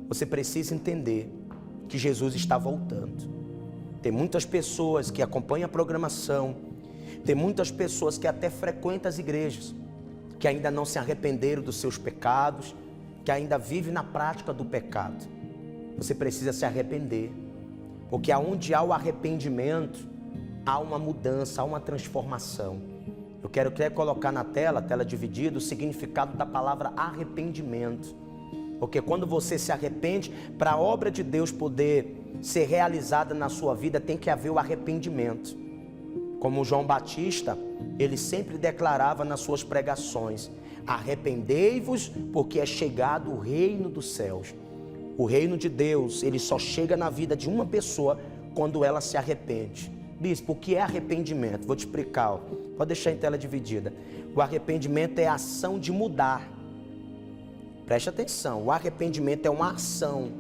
Você precisa entender que Jesus está voltando. Tem muitas pessoas que acompanham a programação, tem muitas pessoas que até frequentam as igrejas, que ainda não se arrependeram dos seus pecados, que ainda vivem na prática do pecado. Você precisa se arrepender, porque aonde há o arrependimento, há uma mudança, há uma transformação. Eu quero colocar na tela dividida, o significado da palavra arrependimento. Porque quando você se arrepende, para a obra de Deus poder ser realizada na sua vida, tem que haver o arrependimento. Como João Batista, ele sempre declarava nas suas pregações: arrependei-vos, porque é chegado o reino dos céus. O reino de Deus, ele só chega na vida de uma pessoa quando ela se arrepende. Bispo, o que é arrependimento? Vou te explicar, ó. Pode deixar em tela dividida. O arrependimento é a ação de mudar. Preste atenção, o arrependimento é uma ação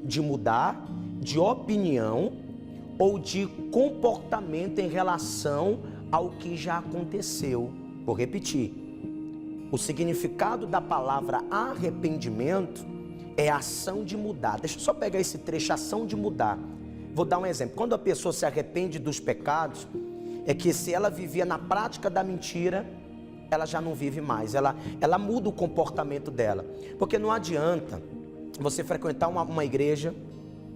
de mudar de opinião ou de comportamento em relação ao que já aconteceu. Vou repetir. O significado da palavra arrependimento é ação de mudar. Deixa eu só pegar esse trecho, ação de mudar. Vou dar um exemplo. Quando a pessoa se arrepende dos pecados, é que se ela vivia na prática da mentira, ela já não vive mais, ela muda o comportamento dela. Porque não adianta você frequentar uma igreja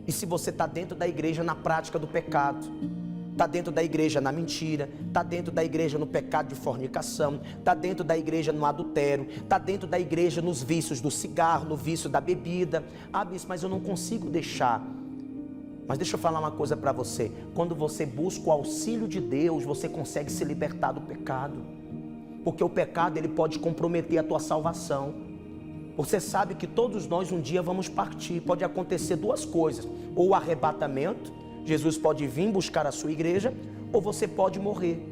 e se você está dentro da igreja na prática do pecado, está dentro da igreja na mentira, está dentro da igreja no pecado de fornicação, está dentro da igreja no adultério, está dentro da igreja nos vícios do cigarro, no vício da bebida. Ah, bispo, mas eu não consigo deixar. Mas deixa eu falar uma coisa para você. Quando você busca o auxílio de Deus, você consegue se libertar do pecado. Porque o pecado, ele pode comprometer a tua salvação. Você sabe que todos nós um dia vamos partir. Pode acontecer duas coisas. Ou o arrebatamento, Jesus pode vir buscar a sua igreja, ou você pode morrer.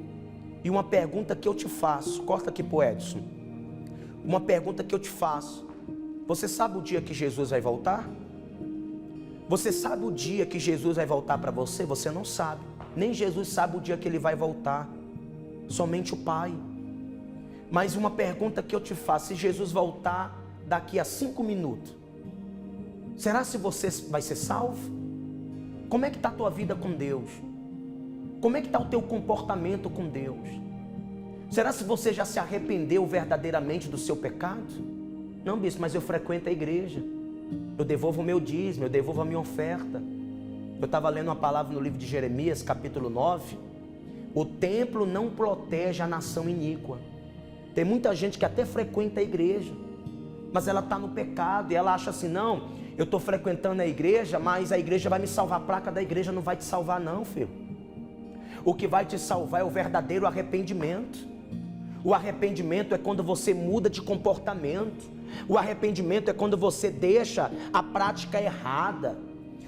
E uma pergunta que eu te faço, corta aqui pro Edson. Uma pergunta que eu te faço. Você sabe o dia que Jesus vai voltar? Você sabe o dia que Jesus vai voltar para você? Você não sabe. Nem Jesus sabe o dia que ele vai voltar. Somente o Pai. Mas uma pergunta que eu te faço: se Jesus voltar daqui a 5 minutos, será se você vai ser salvo? Como é que está a tua vida com Deus? Como é que está o teu comportamento com Deus? Será se você já se arrependeu verdadeiramente do seu pecado? Não, bispo, mas eu frequento a igreja, eu devolvo o meu dízimo, eu devolvo a minha oferta. Eu estava lendo uma palavra no livro de Jeremias, capítulo 9. O templo não protege a nação iníqua. Tem muita gente que até frequenta a igreja, mas ela está no pecado e ela acha assim: não, eu estou frequentando a igreja, mas a igreja vai me salvar. A placa da igreja não vai te salvar não, filho. O que vai te salvar é o verdadeiro arrependimento. O arrependimento é quando você muda de comportamento. O arrependimento é quando você deixa a prática errada.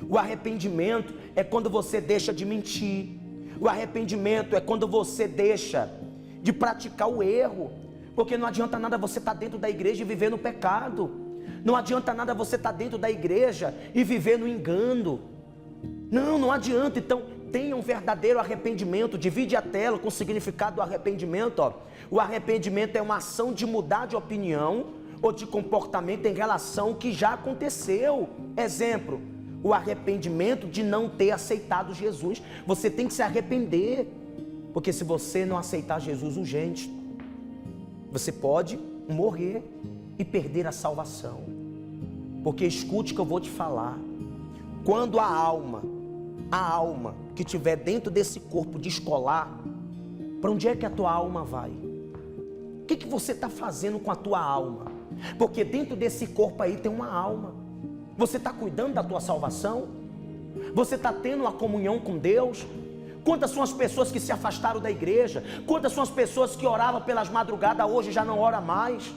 O arrependimento é quando você deixa de mentir. O arrependimento é quando você deixa de praticar o erro. Porque não adianta nada você estar dentro da igreja e viver no pecado. Não adianta nada você estar dentro da igreja e viver no engano. Não adianta. Então, tenha um verdadeiro arrependimento. Divide a tela com o significado do arrependimento. Ó. O arrependimento é uma ação de mudar de opinião ou de comportamento em relação ao que já aconteceu. Exemplo, o arrependimento de não ter aceitado Jesus. Você tem que se arrepender. Porque se você não aceitar Jesus urgente, você pode morrer e perder a salvação. Porque escute que eu vou te falar. Quando a alma que estiver dentro desse corpo descolar, para onde é que a tua alma vai? O que você está fazendo com a tua alma? Porque dentro desse corpo aí tem uma alma. Você está cuidando da tua salvação? Você está tendo uma comunhão com Deus? Quantas são as pessoas que se afastaram da igreja? Quantas são as pessoas que oravam pelas madrugadas, hoje já não ora mais?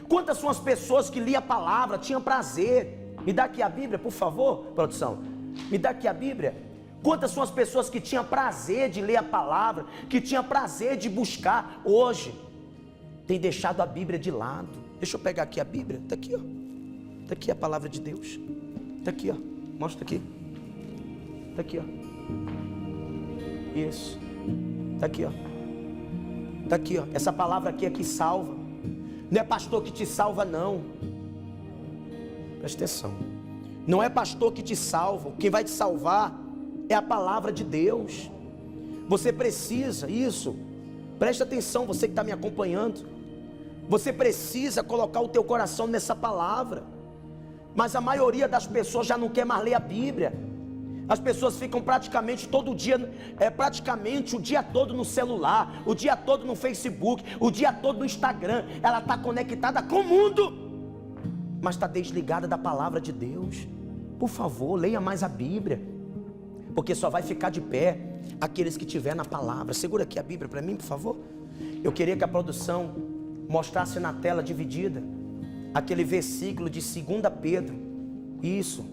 Quantas são as pessoas que liam a palavra, tinham prazer? Me dá aqui a Bíblia, por favor, produção. Me dá aqui a Bíblia. Quantas são as pessoas que tinham prazer de ler a palavra, que tinham prazer de buscar, hoje tem deixado a Bíblia de lado? Deixa eu pegar aqui a Bíblia, está aqui, ó. Está aqui a palavra de Deus. Está aqui, ó. Mostra aqui. Está aqui, ó. Isso. Está aqui, ó. Está aqui, ó. Essa palavra aqui é que salva. Não é pastor que te salva, não. Presta atenção. Não é pastor que te salva. Quem vai te salvar é a palavra de Deus. Você precisa, isso, preste atenção, você que está me acompanhando. Você precisa colocar o teu coração nessa palavra. Mas a maioria das pessoas já não quer mais ler a Bíblia. As pessoas ficam praticamente todo dia, praticamente o dia todo no celular, o dia todo no Facebook, o dia todo no Instagram. Ela está conectada com o mundo, mas está desligada da palavra de Deus. Por favor, leia mais a Bíblia, porque só vai ficar de pé aqueles que tiver na palavra. Segura aqui a Bíblia para mim, por favor. Eu queria que a produção mostrasse na tela dividida aquele versículo de 2 Pedro. Isso.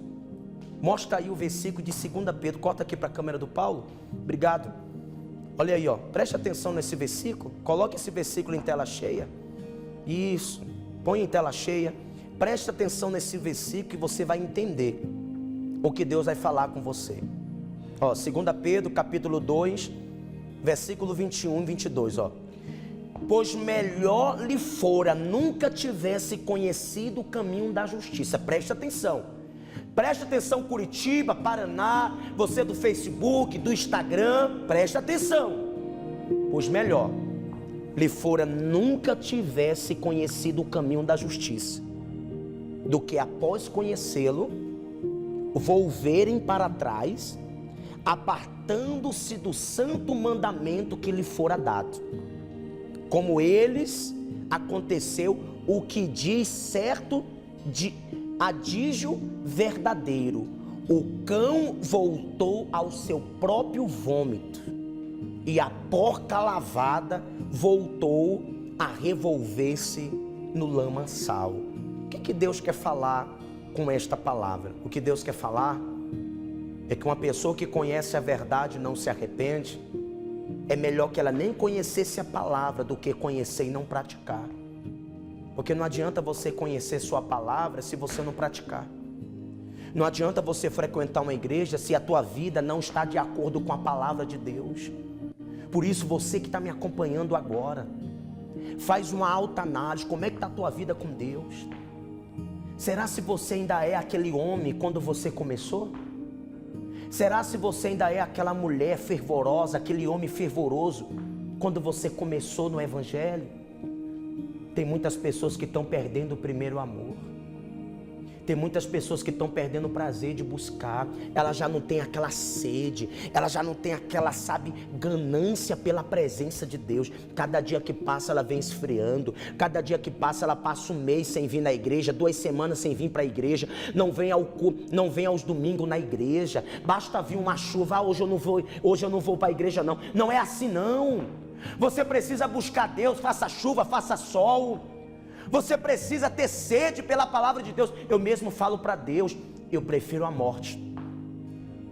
Mostra aí o versículo de 2 Pedro. Corta aqui para a câmera do Paulo. Obrigado. Olha aí, ó. Preste atenção nesse versículo. Coloque esse versículo em tela cheia. Isso. Põe em tela cheia. Preste atenção nesse versículo e você vai entender o que Deus vai falar com você. Ó, 2 Pedro, capítulo 2, versículo 21 e 22, ó. Pois melhor lhe fora nunca tivesse conhecido o caminho da justiça. Preste atenção. Preste atenção, Curitiba, Paraná, você do Facebook, do Instagram, preste atenção. Pois melhor lhe fora nunca tivesse conhecido o caminho da justiça, do que após conhecê-lo, volverem para trás, apartando-se do santo mandamento que lhe fora dado. Como eles, aconteceu o que diz certo de adígio verdadeiro: o cão voltou ao seu próprio vômito, e a porca lavada voltou a revolver-se no lamaçal. O que Deus quer falar com esta palavra? O que Deus quer falar é que uma pessoa que conhece a verdade e não se arrepende, é melhor que ela nem conhecesse a palavra do que conhecer e não praticar. Porque não adianta você conhecer sua palavra se você não praticar. Não adianta você frequentar uma igreja se a tua vida não está de acordo com a palavra de Deus. Por isso, você que está me acompanhando agora, faz uma alta análise. Como é que está a tua vida com Deus? Será se você ainda é aquele homem quando você começou? Será se você ainda é aquela mulher fervorosa, aquele homem fervoroso quando você começou no Evangelho? Tem muitas pessoas que estão perdendo o primeiro amor. Tem muitas pessoas que estão perdendo o prazer de buscar. Ela já não tem aquela sede, ela já não tem aquela, ganância pela presença de Deus. Cada dia que passa ela vem esfriando. Cada dia que passa ela passa um mês sem vir na igreja, 2 semanas sem vir para a igreja. Não vem não vem aos domingos na igreja. Basta vir uma chuva, hoje eu não vou para a igreja não. Não é assim não. Você precisa buscar Deus, faça chuva, faça sol. Você precisa ter sede pela palavra de Deus. Eu mesmo falo para Deus, eu prefiro a morte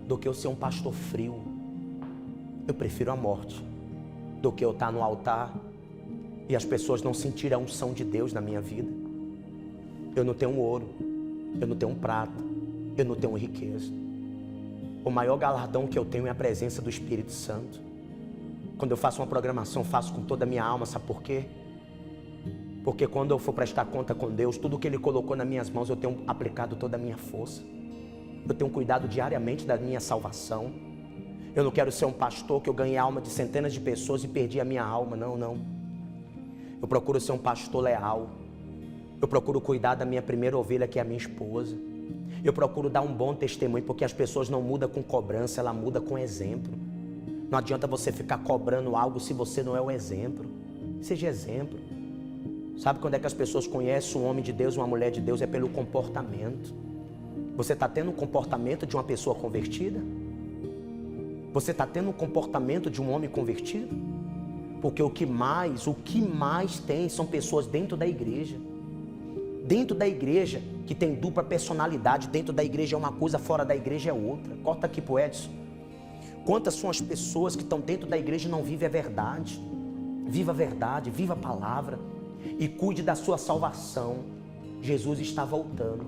do que eu ser um pastor frio. Eu prefiro a morte do que eu estar no altar e as pessoas não sentirem a unção de Deus na minha vida. Eu não tenho ouro, eu não tenho prata, eu não tenho riqueza. O maior galardão que eu tenho é a presença do Espírito Santo. Quando eu faço uma programação, faço com toda a minha alma. Sabe por quê? Porque quando eu for prestar conta com Deus, tudo que Ele colocou nas minhas mãos, eu tenho aplicado toda a minha força. Eu tenho cuidado diariamente da minha salvação. Eu não quero ser um pastor que eu ganhei a alma de centenas de pessoas e perdi a minha alma. Não, não. Eu procuro ser um pastor leal. Eu procuro cuidar da minha primeira ovelha, que é a minha esposa. Eu procuro dar um bom testemunho, porque as pessoas não mudam com cobrança, ela muda com exemplo. Não adianta você ficar cobrando algo se você não é o exemplo. Seja exemplo. Sabe quando é que as pessoas conhecem um homem de Deus, uma mulher de Deus? É pelo comportamento. Você está tendo o comportamento de uma pessoa convertida? Você está tendo o comportamento de um homem convertido? Porque o que mais tem são pessoas dentro da igreja. Dentro da igreja que tem dupla personalidade. Dentro da igreja é uma coisa, fora da igreja é outra. Corta aqui pro Edson. Quantas são as pessoas que estão dentro da igreja e não vivem a verdade? Viva a verdade, viva a palavra. E cuide da sua salvação. Jesus está voltando.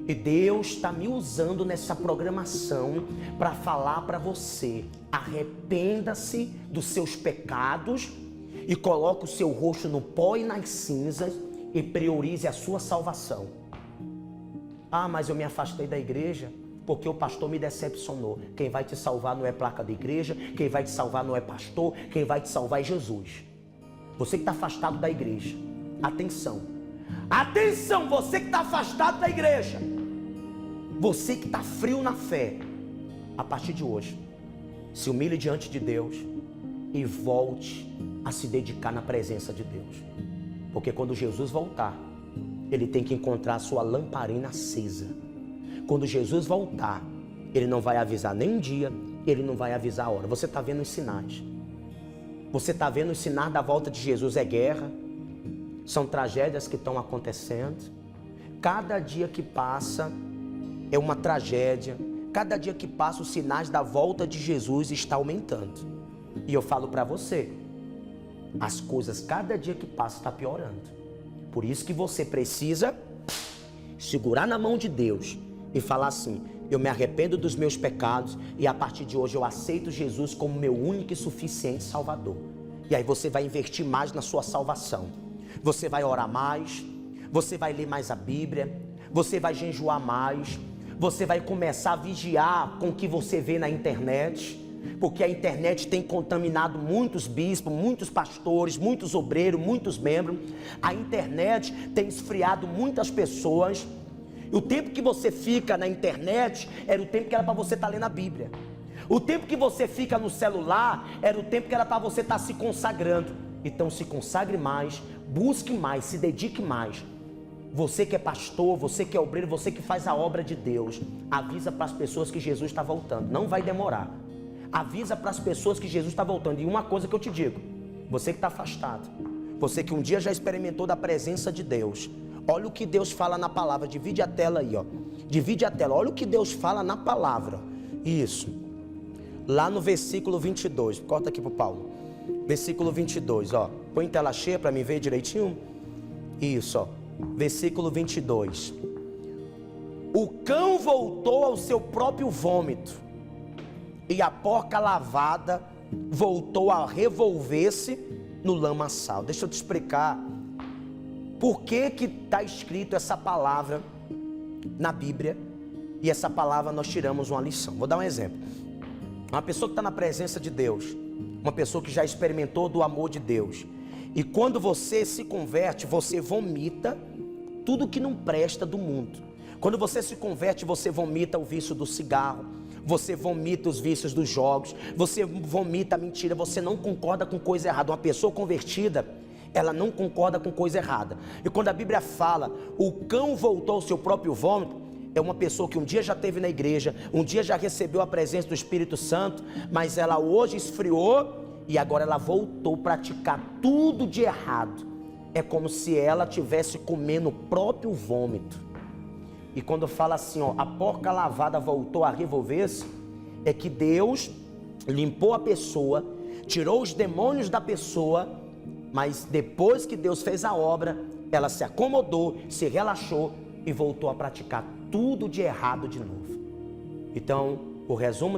E Deus está me usando nessa programação para falar para você: arrependa-se dos seus pecados e coloque o seu rosto no pó e nas cinzas e priorize a sua salvação. Ah, mas eu me afastei da igreja porque o pastor me decepcionou. Quem vai te salvar não é placa da igreja, quem vai te salvar não é pastor, quem vai te salvar é Jesus. Você que está afastado da igreja, atenção, atenção, você que está afastado da igreja, você que está frio na fé, a partir de hoje, se humilhe diante de Deus e volte a se dedicar na presença de Deus. Porque quando Jesus voltar, ele tem que encontrar a sua lamparina acesa. Quando Jesus voltar, ele não vai avisar nem um dia, ele não vai avisar a hora. Você está vendo os sinais. Você está vendo os sinais da volta de Jesus. É guerra, são tragédias que estão acontecendo. Cada dia que passa é uma tragédia. Cada dia que passa, os sinais da volta de Jesus estão aumentando. E eu falo para você, as coisas cada dia que passa estão piorando. Por isso que você precisa segurar na mão de Deus e falar assim: eu me arrependo dos meus pecados e a partir de hoje eu aceito Jesus como meu único e suficiente Salvador. E aí você vai investir mais na sua salvação. Você vai orar mais, você vai ler mais a Bíblia, você vai jejuar mais, você vai começar a vigiar com o que você vê na internet, porque a internet tem contaminado muitos bispos, muitos pastores, muitos obreiros, muitos membros. A internet tem esfriado muitas pessoas. O tempo que você fica na internet era o tempo que era para você estar lendo a Bíblia. O tempo que você fica no celular era o tempo que era para você estar se consagrando. Então se consagre mais, busque mais, se dedique mais. Você que é pastor, você que é obreiro, você que faz a obra de Deus, avisa para as pessoas que Jesus está voltando. Não vai demorar. Avisa para as pessoas que Jesus está voltando. E uma coisa que eu te digo, você que está afastado, você que um dia já experimentou da presença de Deus, olha o que Deus fala na palavra. Divide a tela aí, ó. Divide a tela. Olha o que Deus fala na palavra. Isso. Lá no versículo 22. Corta aqui pro Paulo. Versículo 22, ó. Põe em tela cheia para me ver direitinho. Isso, ó. Versículo 22. O cão voltou ao seu próprio vômito, e a porca lavada voltou a revolver-se no lamaçal. Deixa eu te explicar por que está escrito essa palavra na Bíblia. E essa palavra nós tiramos uma lição. Vou dar um exemplo. Uma pessoa que está na presença de Deus, uma pessoa que já experimentou do amor de Deus, e quando você se converte, você vomita tudo que não presta do mundo. Quando você se converte, você vomita o vício do cigarro, você vomita os vícios dos jogos, você vomita a mentira, você não concorda com coisa errada. Uma pessoa convertida, ela não concorda com coisa errada. E quando a Bíblia fala, o cão voltou ao seu próprio vômito, é uma pessoa que um dia já esteve na igreja, um dia já recebeu a presença do Espírito Santo, mas ela hoje esfriou e agora ela voltou a praticar tudo de errado. É como se ela estivesse comendo o próprio vômito. E quando fala assim, ó, a porca lavada voltou a revolver-se, é que Deus limpou a pessoa, tirou os demônios da pessoa, mas depois que Deus fez a obra, ela se acomodou, se relaxou e voltou a praticar tudo de errado de novo. Então, o resumo